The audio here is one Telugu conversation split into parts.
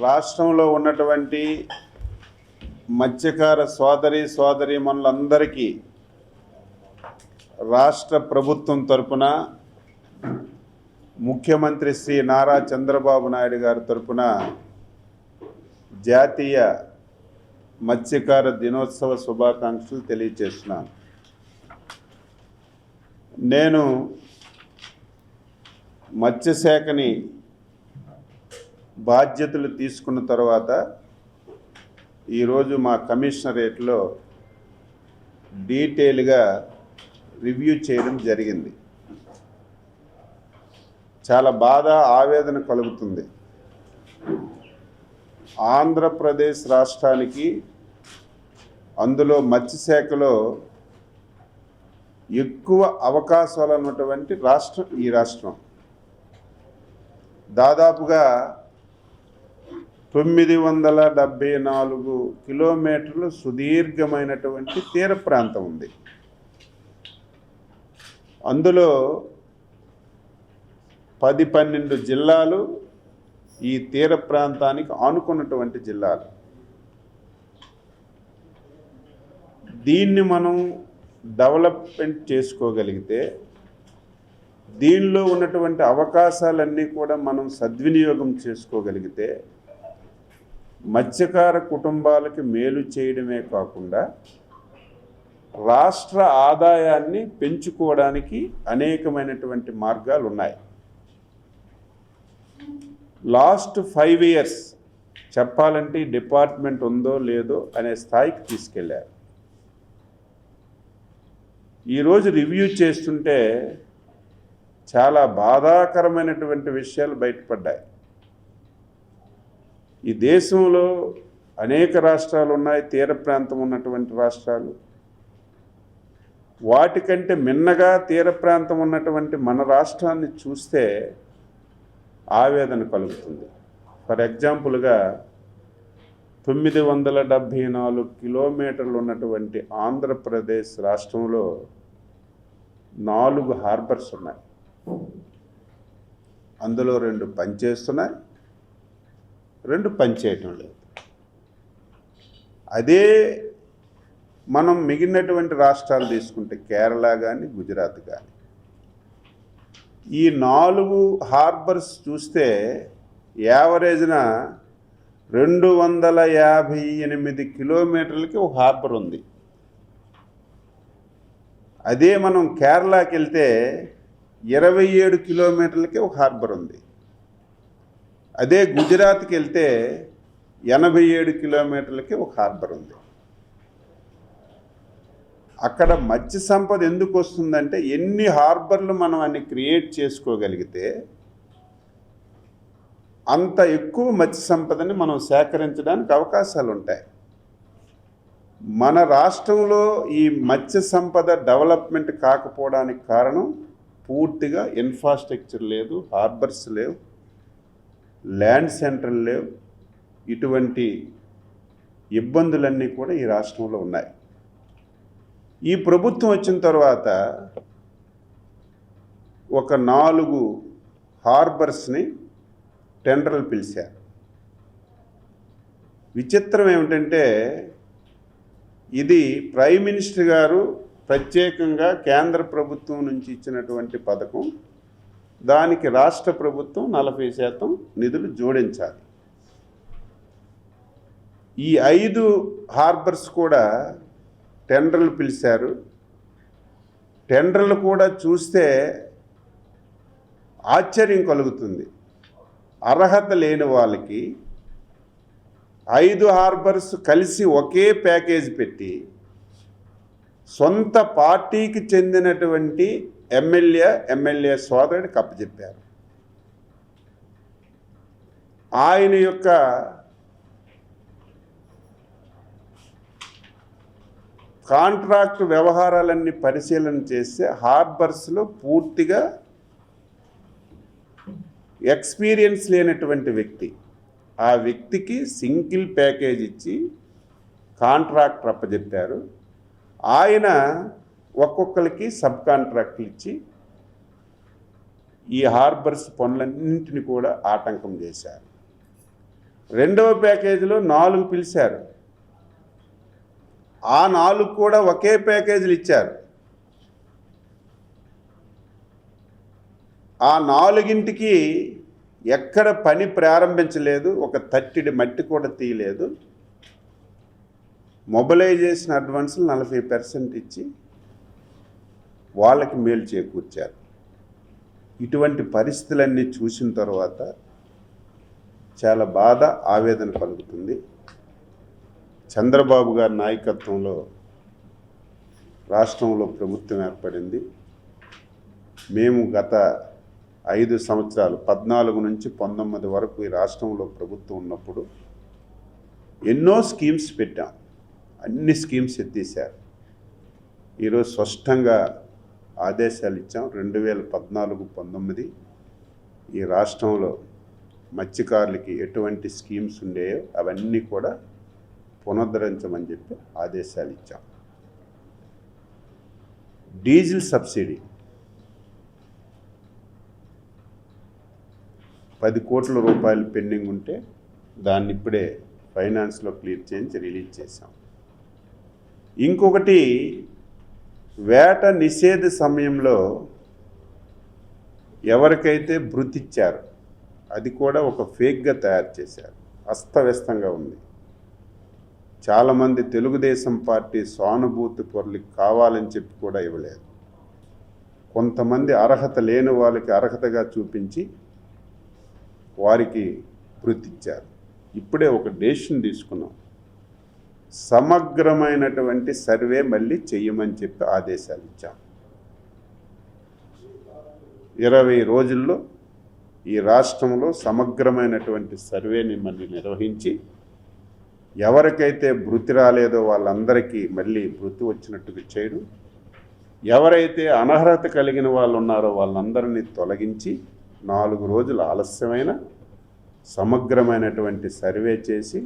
రాష్ట్రంలో ఉన్నటువంటి మత్స్యకార సోదరీమణులందరికీ రాష్ట్ర ప్రభుత్వం తరపున ముఖ్యమంత్రి శ్రీ నారా చంద్రబాబు నాయుడు గారి తరపున జాతీయ మత్స్యకార దినోత్సవ శుభాకాంక్షలు తెలియజేస్తున్నాను. నేను మత్స్యశాఖని బాధ్యతలు తీసుకున్న తర్వాత ఈరోజు మా కమిషనరేట్లో డీటెయిల్గా రివ్యూ చేయడం జరిగింది. చాలా బాధ ఆవేదన కలుగుతుంది. ఆంధ్రప్రదేశ్ రాష్ట్రానికి, అందులో మత్స్యశాఖలో ఎక్కువ అవకాశాలు ఉన్నటువంటి రాష్ట్రం ఈ రాష్ట్రం. దాదాపుగా 974 కిలోమీటర్లు సుదీర్ఘమైనటువంటి తీర ప్రాంతం ఉంది. అందులో 10-12 జిల్లాలు ఈ తీర ప్రాంతానికి ఆనుకున్నటువంటి జిల్లాలు. దీన్ని మనం డెవలప్మెంట్ చేసుకోగలిగితే, దీనిలో ఉన్నటువంటి అవకాశాలన్నీ కూడా మనం సద్వినియోగం చేసుకోగలిగితే మత్స్యకార కుటుంబాలకి మేలు చేయడమే కాకుండా రాష్ట్ర ఆదాయాన్ని పెంచుకోవడానికి అనేకమైనటువంటి మార్గాలు ఉన్నాయి. లాస్ట్ 5 years చెప్పాలంటే డిపార్ట్మెంట్ ఉందో లేదో అనే స్థాయికి తీసుకెళ్ళారు. ఈరోజు రివ్యూ చేస్తుంటే చాలా బాధాకరమైనటువంటి విషయాలు బయటపడ్డాయి. ఈ దేశంలో అనేక రాష్ట్రాలు ఉన్నాయి, తీర ప్రాంతం ఉన్నటువంటి రాష్ట్రాలు. వాటికంటే మిన్నగా తీర ప్రాంతం ఉన్నటువంటి మన రాష్ట్రాన్ని చూస్తే ఆవేదన కలుగుతుంది. ఫర్ ఎగ్జాంపుల్గా 974 కిలోమీటర్లు ఉన్నటువంటి ఆంధ్రప్రదేశ్ రాష్ట్రంలో 4 హార్బర్స్ ఉన్నాయి. అందులో 2 పనిచేస్తున్నాయి, 2 పనిచేయటం లేదు. అదే మనం మిగిలినటువంటి రాష్ట్రాలు తీసుకుంటే కేరళ కానీ, గుజరాత్ కానీ, ఈ 4 హార్బర్స్ చూస్తే యావరేజ్న 258 కిలోమీటర్లకి ఒక హార్బర్ ఉంది. అదే మనం కేరళకి వెళ్తే 27 కిలోమీటర్లకి ఒక హార్బర్ ఉంది. అదే గుజరాత్కి వెళ్తే 87 కిలోమీటర్లకి ఒక హార్బర్ ఉంది. అక్కడ మత్స్య సంపద ఎందుకు వస్తుందంటే, ఎన్ని హార్బర్లు మనం అన్ని క్రియేట్ చేసుకోగలిగితే అంత ఎక్కువ మత్స్య సంపదని మనం సేకరించడానికి అవకాశాలు ఉంటాయి. మన రాష్ట్రంలో ఈ మత్స్య సంపద డెవలప్మెంట్ కాకపోవడానికి కారణం పూర్తిగా ఇన్ఫ్రాస్ట్రక్చర్ లేదు, హార్బర్స్ లేవు, ల్యాండ్ సెంటర్లు లేవు. ఇటువంటి ఇబ్బందులన్నీ కూడా ఈ రాష్ట్రంలో ఉన్నాయి. ఈ ప్రభుత్వం వచ్చిన తర్వాత ఒక 4 హార్బర్స్ని టెండర్లు పిలిచారు. విచిత్రం ఏమిటంటే, ఇది ప్రైమ్ మినిస్టర్ గారు ప్రత్యేకంగా కేంద్ర ప్రభుత్వం నుంచి ఇచ్చినటువంటి పథకం. దానికి రాష్ట్ర ప్రభుత్వం 40% నిధులు జోడించాలి. ఈ 5 హార్బర్స్ కూడా టెండర్లు పిలిచారు. టెండర్లు కూడా చూస్తే ఆశ్చర్యం కలుగుతుంది. అర్హత లేని వాళ్ళకి 5 హార్బర్స్ కలిసి ఒకే ప్యాకేజ్ పెట్టి సొంత పార్టీకి చెందినటువంటి ఎమ్మెల్యే సోదరుడికి అప్పచెప్పారు. ఆయన యొక్క కాంట్రాక్ట్ వ్యవహారాలన్నీ పరిశీలన చేస్తే హార్బర్స్లో పూర్తిగా ఎక్స్పీరియన్స్ లేనటువంటి వ్యక్తి. ఆ వ్యక్తికి సింగిల్ ప్యాకేజ్ ఇచ్చి కాంట్రాక్ట్ అప్పచెప్పారు. ఆయన ఒక్కొక్కరికి సబ్ కాంట్రాక్ట్లు ఇచ్చి ఈ హార్బర్స్ పనులన్నింటినీ కూడా ఆటంకం చేశారు. రెండవ ప్యాకేజీలో 4 పిలిచారు. ఆ 4 కూడా ఒకే ప్యాకేజీలు ఇచ్చారు. ఆ 4ంటికి ఎక్కడ పని ప్రారంభించలేదు, ఒక తట్టిడి మట్టి కూడా తీయలేదు. మొబిలైజేషన్ అడ్వాన్సులు 40% ఇచ్చి వాళ్ళకి మేలు చేకూర్చారు. ఇటువంటి పరిస్థితులన్నీ చూసిన తర్వాత చాలా బాధ, ఆవేదన కలుగుతుంది. చంద్రబాబు గారి నాయకత్వంలో రాష్ట్రంలో ప్రభుత్వం ఏర్పడింది. మేము గత 5 సంవత్సరాలు 14 నుంచి 19 వరకు ఈ రాష్ట్రంలో ప్రభుత్వం ఉన్నప్పుడు ఎన్నో స్కీమ్స్ పెట్టాం. అన్ని స్కీమ్స్ ఎత్తేసారు. ఈరోజు స్పష్టంగా ఆదేశాలు ఇచ్చాం. 2014-19 ఈ రాష్ట్రంలో మత్స్యకారులకి ఎటువంటి స్కీమ్స్ ఉండేయో అవన్నీ కూడా పునరుద్ధరించమని చెప్పి ఆదేశాలు ఇచ్చాం. డీజిల్ సబ్సిడీ 10 కోట్ల రూపాయలు పెండింగ్ ఉంటే దాన్ని ఇప్పుడే ఫైనాన్స్లో క్లియర్ చేయించి రిలీజ్ చేశాం. ఇంకొకటి, వేట నిషేధ సమయంలో ఎవరికైతే భృతి ఇచ్చారో అది కూడా ఒక ఫేక్గా తయారు చేశారు. అస్తవ్యస్తంగా ఉంది. చాలామంది తెలుగుదేశం పార్టీ సానుభూతి పరులకు కావాలని చెప్పి కూడా ఇవ్వలేదు. కొంతమంది అర్హత లేని వాళ్ళకి అర్హతగా చూపించి వారికి భృతి ఇచ్చారు. ఇప్పుడే ఒక డెసిషన్ తీసుకున్నాం. సమగ్రమైనటువంటి సర్వే మళ్ళీ చెయ్యమని చెప్పి ఆదేశాలు ఇచ్చాం. 20 రోజుల్లో ఈ రాష్ట్రంలో సమగ్రమైనటువంటి సర్వేని మళ్ళీ నిర్వహించి ఎవరికైతే భృతి రాలేదో వాళ్ళందరికీ మళ్ళీ భృతి వచ్చినట్టుగా చేయడం, ఎవరైతే అనర్హత కలిగిన వాళ్ళు ఉన్నారో వాళ్ళందరినీ తొలగించి 4 రోజులు ఆలస్యమైన సమగ్రమైనటువంటి సర్వే చేసి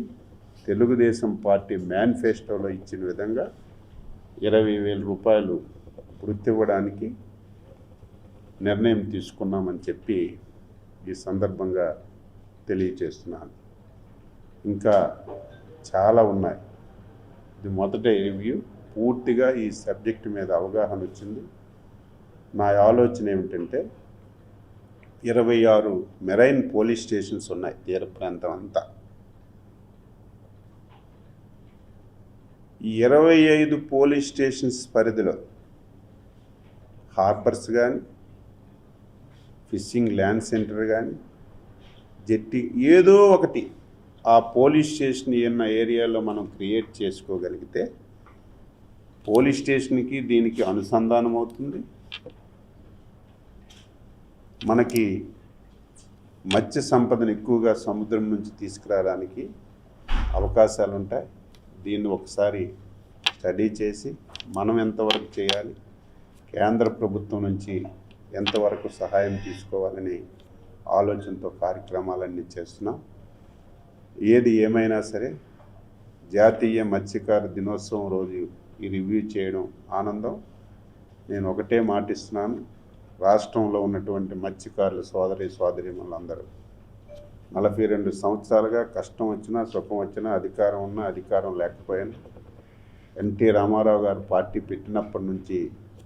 తెలుగుదేశం పార్టీ మేనిఫెస్టోలో ఇచ్చిన విధంగా 20,000 రూపాయలు భృతి ఇవ్వడానికి నిర్ణయం తీసుకున్నామని చెప్పి ఈ సందర్భంగా తెలియచేస్తున్నాను. ఇంకా చాలా ఉన్నాయి. ఇది మొదటి రివ్యూ. పూర్తిగా ఈ సబ్జెక్టు మీద అవగాహన వచ్చింది. నా ఆలోచన ఏమిటంటే 26 మెరైన్ పోలీస్ స్టేషన్స్ ఉన్నాయి తీర ప్రాంతం అంతా. ఈ 25 పోలీస్ స్టేషన్స్ పరిధిలో హార్బర్స్ కానీ, ఫిషింగ్ ల్యాండ్ సెంటర్ కానీ, జెట్టి ఏదో ఒకటి ఆ పోలీస్ స్టేషన్ ఉన్న ఏరియాలో మనం క్రియేట్ చేసుకోగలిగితే పోలీస్ స్టేషన్కి దీనికి అనుసంధానం అవుతుంది. మనకి మత్స్య సంపదను ఎక్కువగా సముద్రం నుంచి తీసుకురావడానికి అవకాశాలు ఉంటాయి. దీన్ని ఒకసారి స్టడీ చేసి మనం ఎంతవరకు చేయాలి, కేంద్ర ప్రభుత్వం నుంచి ఎంతవరకు సహాయం తీసుకోవాలని ఆలోచనతో కార్యక్రమాలన్నీ చేస్తున్నాం. ఏది ఏమైనా సరే జాతీయ మత్స్యకార దినోత్సవం రోజు ఈ రివ్యూ చేయడం ఆనందం. నేను ఒకటే మాటిస్తున్నాను, రాష్ట్రంలో ఉన్నటువంటి మత్స్యకారుల సోదరీమణులందరూ 42 సంవత్సరాలుగా కష్టం వచ్చినా సుఖం వచ్చినా, అధికారం ఉన్నా అధికారం లేకపోయినా, ఎన్టీ రామారావు గారు పార్టీ పెట్టినప్పటి నుంచి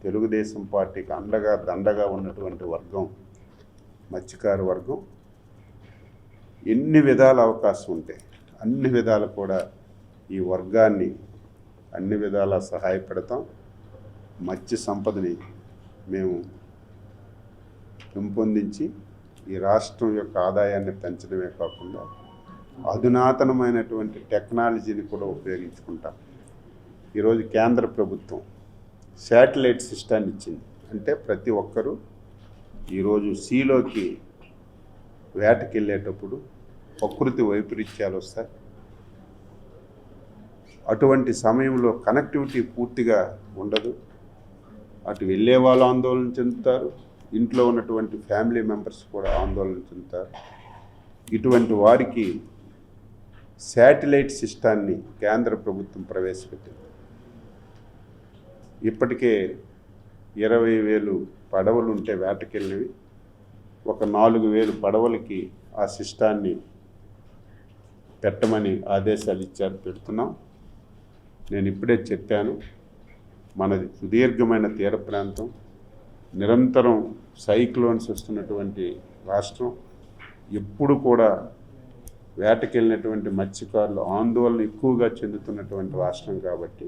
తెలుగుదేశం పార్టీకి అండగా దండగా ఉన్నటువంటి వర్గం మత్స్యకారు వర్గం. ఎన్ని విధాల అవకాశం ఉంటే అన్ని విధాలు కూడా ఈ వర్గాన్ని అన్ని విధాలా సహాయపడతాం. మత్స్య సంపదని మేము పెంపొందించి ఈ రాష్ట్రం యొక్క ఆదాయాన్ని పెంచడమే కాకుండా అధునాతనమైనటువంటి టెక్నాలజీని కూడా ఉపయోగించుకుంటాం. ఈరోజు కేంద్ర ప్రభుత్వం శాటిలైట్ సిస్టాన్ని ఇచ్చింది. అంటే ప్రతి ఒక్కరూ ఈరోజు సీలోకి వేటకి వెళ్ళేటప్పుడు ప్రకృతి వైపరీత్యాలు వస్తాయి. అటువంటి సమయంలో కనెక్టివిటీ పూర్తిగా ఉండదు. అటు వెళ్ళే వాళ్ళు ఆందోళన చెందుతారు, ఇంట్లో ఉన్నటువంటి ఫ్యామిలీ మెంబర్స్ కూడా ఆందోళన చెందుతారు. ఇటువంటి వారికి శాటిలైట్ సిస్టాన్ని కేంద్ర ప్రభుత్వం ప్రవేశపెట్టింది. ఇప్పటికే 20,000 పడవలు ఉంటే వేటకెళ్ళినవి, ఒక 4,000 పడవలకి ఆ సిస్టాన్ని పెట్టమని ఆదేశాలు ఇచ్చారు, పెడుతున్నాం. నేను ఇప్పుడే చెప్పాను, మనది సుదీర్ఘమైన తీర ప్రాంతం, నిరంతరం సైక్లోన్స్ వస్తున్నటువంటి రాష్ట్రం. ఎప్పుడు కూడా వేటకెళ్ళినటువంటి మత్స్యకారులు ఆందోళన ఎక్కువగా చెందుతున్నటువంటి రాష్ట్రం కాబట్టి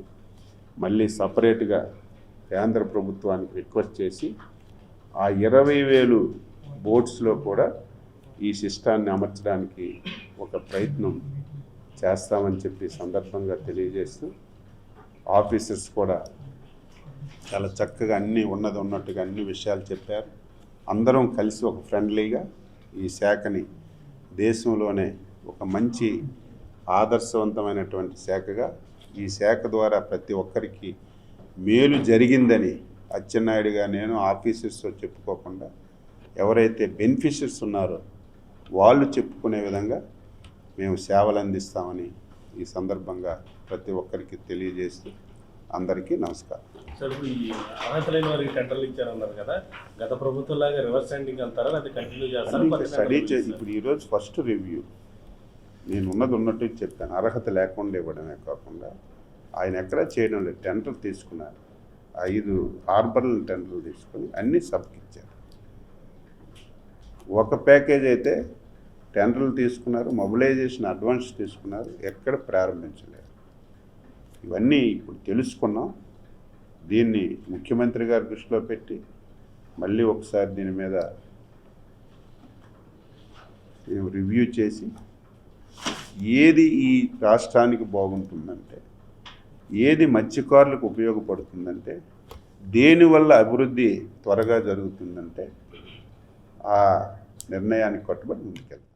మళ్ళీ సపరేట్గా కేంద్ర ప్రభుత్వానికి రిక్వెస్ట్ చేసి ఆ 20,000 బోట్స్లో కూడా ఈ సిస్టాన్ని అమర్చడానికి ఒక ప్రయత్నం చేస్తామని చెప్పి సందర్భంగా తెలియజేస్తూ, ఆఫీసర్స్ కూడా చాలా చక్కగా అన్నీ ఉన్నట్టుగా అన్ని విషయాలు చెప్పారు. అందరం కలిసి ఒక ఫ్రెండ్లీగా ఈ శాఖని దేశంలోనే ఒక మంచి ఆదర్శవంతమైనటువంటి శాఖగా, ఈ శాఖ ద్వారా ప్రతి ఒక్కరికి మేలు జరిగిందని అచ్చెన్నాయుడుగా నేను ఆఫీసర్స్తో చెప్పుకోకుండా ఎవరైతే బెనిఫిషరీస్ ఉన్నారో వాళ్ళు చెప్పుకునే విధంగా మేము సేవలు అందిస్తామని ఈ సందర్భంగా ప్రతి ఒక్కరికి తెలియజేస్తూ అందరికీ నమస్కారం. సార్, ఇప్పుడు ఈ అర్హత లేని వారికి టెండర్లు ఇచ్చారన్నారు కదా, గత ప్రభుత్వం లాగా రివర్స్ హ్యాండింగ్ వెళ్తారా, లేదా కంటిన్యూ చేస్తారా? స్టడీ చేసి ఇప్పుడు ఈరోజు ఫస్ట్ రివ్యూ నేను ఉన్నట్టు చెప్పాను. అర్హత లేకుండా ఇవ్వడమే కాకుండా ఆయన ఎక్కడా చేయడం లేదు. టెండర్లు తీసుకున్నారు, 5 హార్బర్లు టెండర్లు తీసుకొని అన్నీ సబ్కి ఇచ్చారు. ఒక ప్యాకేజ్ అయితే టెండర్లు తీసుకున్నారు, మొబిలైజేషన్ అడ్వాన్స్ తీసుకున్నారు, ఎక్కడ ప్రారంభించలేదు. ఇవన్నీ ఇప్పుడు తెలుసుకున్నాం. దీన్ని ముఖ్యమంత్రి గారి దృష్టిలో పెట్టి మళ్ళీ ఒకసారి దీని మీద రివ్యూ చేసి ఏది ఈ రాష్ట్రానికి బాగుంటుందంటే, ఏది మత్స్యకారులకు ఉపయోగపడుతుందంటే, దేనివల్ల అభివృద్ధి త్వరగా జరుగుతుందంటే ఆ నిర్ణయానికి కట్టుబడి ముందుకెళ్తాం.